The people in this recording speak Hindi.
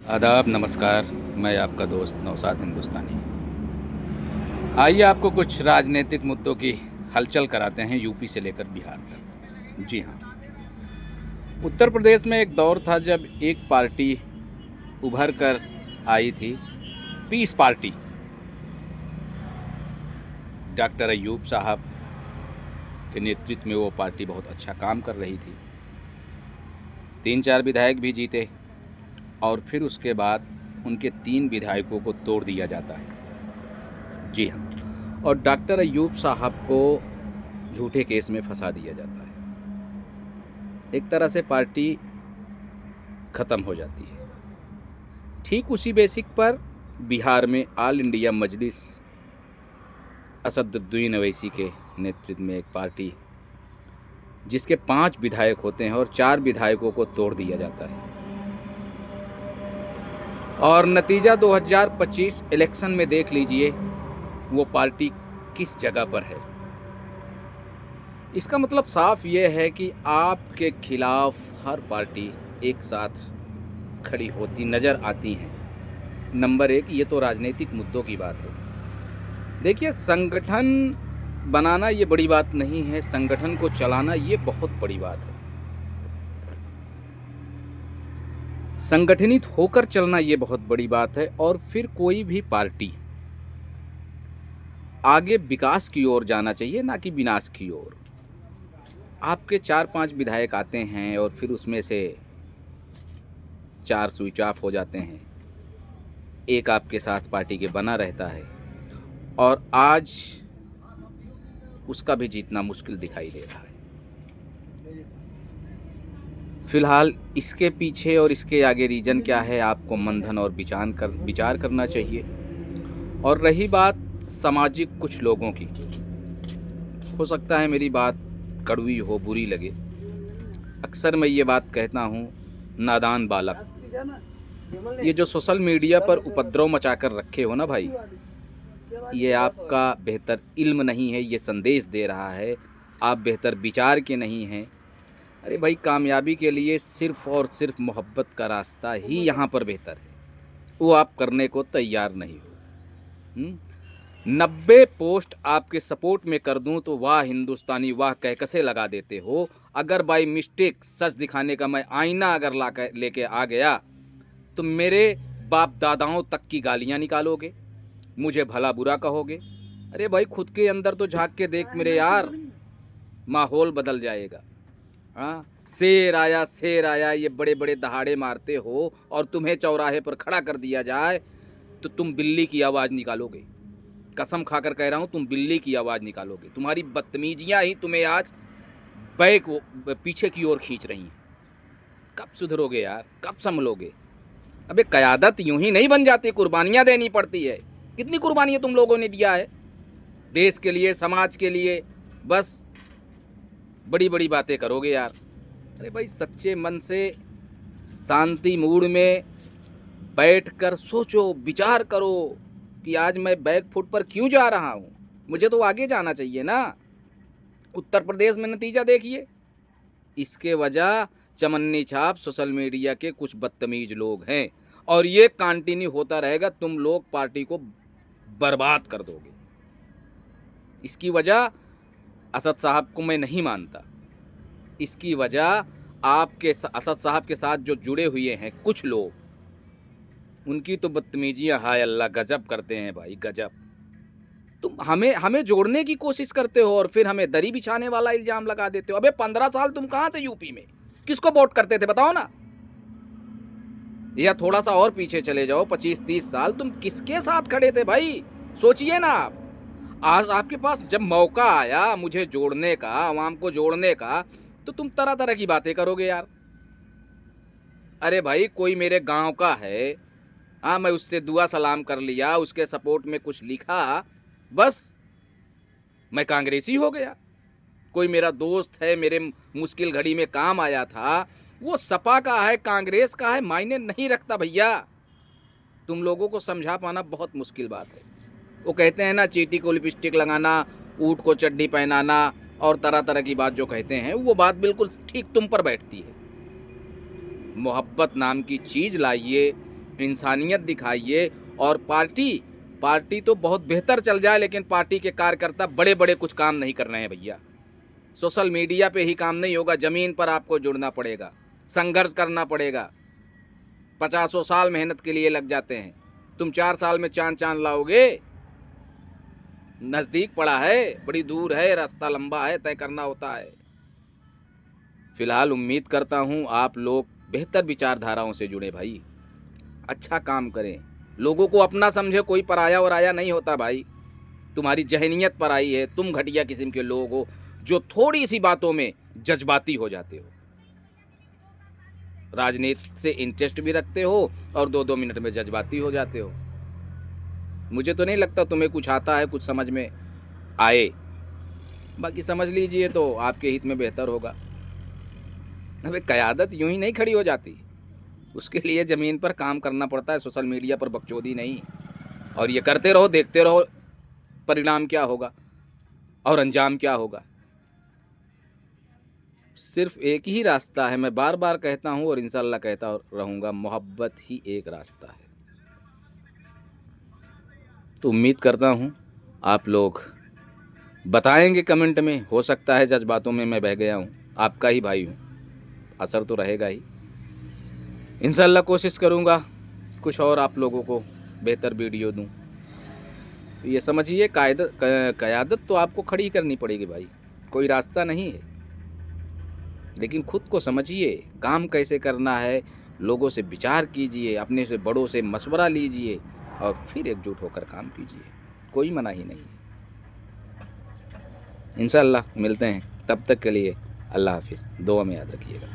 आदाब, नमस्कार। मैं आपका दोस्त नौशाद हिंदुस्तानी। आइए आपको कुछ राजनीतिक मुद्दों की हलचल कराते हैं यूपी से लेकर बिहार तक। जी हाँ, उत्तर प्रदेश में एक दौर था जब एक पार्टी उभर कर आई थी, पीस पार्टी। डॉक्टर अय्यूब साहब के नेतृत्व में वो पार्टी बहुत अच्छा काम कर रही थी। 3-4 विधायक भी जीते और फिर उसके बाद उनके 3 विधायकों को तोड़ दिया जाता है। जी हाँ, और डॉक्टर अय्यूब साहब को झूठे केस में फंसा दिया जाता है। एक तरह से पार्टी ख़त्म हो जाती है। ठीक उसी बेसिक पर बिहार में ऑल इंडिया मजलिस असदुद्दीन ओवैसी के नेतृत्व में एक पार्टी जिसके 5 विधायक होते हैं और 4 विधायकों को तोड़ दिया जाता है। और नतीजा 2025 इलेक्शन में देख लीजिए वो पार्टी किस जगह पर है। इसका मतलब साफ ये है कि आपके खिलाफ हर पार्टी एक साथ खड़ी होती नज़र आती हैं। नंबर 1, ये तो राजनीतिक मुद्दों की बात है। देखिए, संगठन बनाना ये बड़ी बात नहीं है, संगठन को चलाना ये बहुत बड़ी बात है। संगठनित होकर चलना ये बहुत बड़ी बात है। और फिर कोई भी पार्टी आगे विकास की ओर जाना चाहिए, ना कि विनाश की ओर। आपके 4-5 विधायक आते हैं और फिर उसमें से 4 स्विच ऑफ हो जाते हैं, एक आपके साथ पार्टी के बना रहता है और आज उसका भी जीतना मुश्किल दिखाई दे रहा है। फिलहाल इसके पीछे और इसके आगे रीज़न क्या है, आपको मंथन और विचार करना चाहिए। और रही बात सामाजिक कुछ लोगों की, हो सकता है मेरी बात कड़वी हो, बुरी लगे। अक्सर मैं ये बात कहता हूँ, नादान बालक, ये जो सोशल मीडिया पर उपद्रव मचा कर रखे हो ना भाई, ये आपका बेहतर इल्म नहीं है, ये संदेश दे रहा है आप बेहतर विचार के नहीं हैं। अरे भाई, कामयाबी के लिए सिर्फ़ और सिर्फ मोहब्बत का रास्ता ही यहाँ पर बेहतर है, वो आप करने को तैयार नहीं हो। 90 पोस्ट आपके सपोर्ट में कर दूं तो वाह हिंदुस्तानी वाह कह कसे लगा देते हो। अगर बाई मिस्टेक सच दिखाने का मैं आईना अगर लेके आ गया तो मेरे बाप दादाओं तक की गालियाँ निकालोगे, मुझे भला बुरा कहोगे। अरे भाई, खुद के अंदर तो झांक के देख मेरे यार, माहौल बदल जाएगा। हाँ, शेर आया ये बड़े बड़े दहाड़े मारते हो और तुम्हें चौराहे पर खड़ा कर दिया जाए तो तुम बिल्ली की आवाज़ निकालोगे। कसम खाकर कह रहा हूँ, तुम बिल्ली की आवाज़ निकालोगे। तुम्हारी बदतमीजियाँ ही तुम्हें आज पीछे की ओर खींच रही हैं। कब सुधरोगे यार, कब संभलोगे? अबे, क़यादत यूं ही नहीं बन जाती, कुर्बानियाँ देनी पड़ती है। कितनी कुर्बानियाँ तुम लोगों ने दिया है देश के लिए, समाज के लिए। बस बड़ी बड़ी बातें करोगे यार। अरे भाई, सच्चे मन से शांति मूड में बैठकर सोचो, विचार करो कि आज मैं बैक फुट पर क्यों जा रहा हूँ। मुझे तो आगे जाना चाहिए ना। उत्तर प्रदेश में नतीजा देखिए। इसके वजह चमन्नी छाप सोशल मीडिया के कुछ बदतमीज लोग हैं और ये कंटिन्यू होता रहेगा। तुम लोग पार्टी को बर्बाद कर दोगे। इसकी वजह असद साहब को मैं नहीं मानता। इसकी वजह आपके असद साहब के साथ जो जुड़े हुए हैं कुछ लोग, उनकी तो बदतमीजियाँ हाय अल्लाह गजब करते हैं भाई, गजब। तुम हमें जोड़ने की कोशिश करते हो और फिर हमें दरी बिछाने वाला इल्ज़ाम लगा देते हो। अबे, 15 साल तुम कहाँ थे यूपी में? किसको वोट करते थे बताओ ना। या थोड़ा सा और पीछे चले जाओ, 25-30 साल तुम किसके साथ खड़े थे भाई? सोचिए ना आप। आज आपके पास जब मौका आया मुझे जोड़ने का, आवाम को जोड़ने का, तो तुम तरह तरह की बातें करोगे यार। अरे भाई, कोई मेरे गांव का है, हाँ, मैं उससे दुआ सलाम कर लिया, उसके सपोर्ट में कुछ लिखा, बस मैं कांग्रेसी हो गया। कोई मेरा दोस्त है, मेरे मुश्किल घड़ी में काम आया था, वो सपा का है, कांग्रेस का है, मायने नहीं रखता भैया। तुम लोगों को समझा पाना बहुत मुश्किल बात है। वो कहते हैं ना, चींटी को लिपस्टिक लगाना, ऊँट को चड्डी पहनाना और तरह तरह की बात जो कहते हैं, वो बात बिल्कुल ठीक तुम पर बैठती है। मोहब्बत नाम की चीज़ लाइए, इंसानियत दिखाइए। और पार्टी तो बहुत बेहतर चल जाए, लेकिन पार्टी के कार्यकर्ता बड़े बड़े कुछ काम नहीं कर रहे हैं भैया। सोशल मीडिया पे ही काम नहीं होगा, ज़मीन पर आपको जुड़ना पड़ेगा, संघर्ष करना पड़ेगा। 50 साल मेहनत के लिए लग जाते हैं, तुम 4 साल में चांद लाओगे? नज़दीक पड़ा है, बड़ी दूर है, रास्ता लंबा है, तय करना होता है। फिलहाल उम्मीद करता हूँ आप लोग बेहतर विचारधाराओं से जुड़े भाई, अच्छा काम करें, लोगों को अपना समझे, कोई पराया और आया नहीं होता भाई। तुम्हारी जहनीत पराई है, तुम घटिया किस्म के लोग हो जो थोड़ी सी बातों में जज्बाती हो जाते हो, राजनीति से इंटरेस्ट भी रखते हो और 2-2 मिनट में जज्बाती हो जाते हो। मुझे तो नहीं लगता तुम्हें कुछ आता है, कुछ समझ में आए। बाकी समझ लीजिए तो आपके हित में बेहतर होगा। अबे क़यादत यूं ही नहीं खड़ी हो जाती, उसके लिए ज़मीन पर काम करना पड़ता है, सोशल मीडिया पर बकचोदी नहीं। और ये करते रहो, देखते रहो परिणाम क्या होगा और अंजाम क्या होगा। सिर्फ एक ही रास्ता है, मैं बार बार कहता हूँ और इंशाल्लाह कहता रहूँगा, मोहब्बत ही एक रास्ता है। तो उम्मीद करता हूँ आप लोग बताएंगे कमेंट में, हो सकता है जज्बातों में मैं बह गया हूँ, आपका ही भाई हूँ, असर तो रहेगा ही। इंशाल्लाह कोशिश करूँगा कुछ और आप लोगों को बेहतर वीडियो दूँ। तो ये समझिए क़यादत तो आपको खड़ी करनी पड़ेगी भाई, कोई रास्ता नहीं है। लेकिन खुद को समझिए, काम कैसे करना है, लोगों से विचार कीजिए, अपने से बड़ों से मशवरा लीजिए और फिर एकजुट होकर काम कीजिए, कोई मनाही नहीं है। इंशाल्लाह मिलते हैं, तब तक के लिए अल्लाह हाफिज़, दुआ में याद रखिएगा।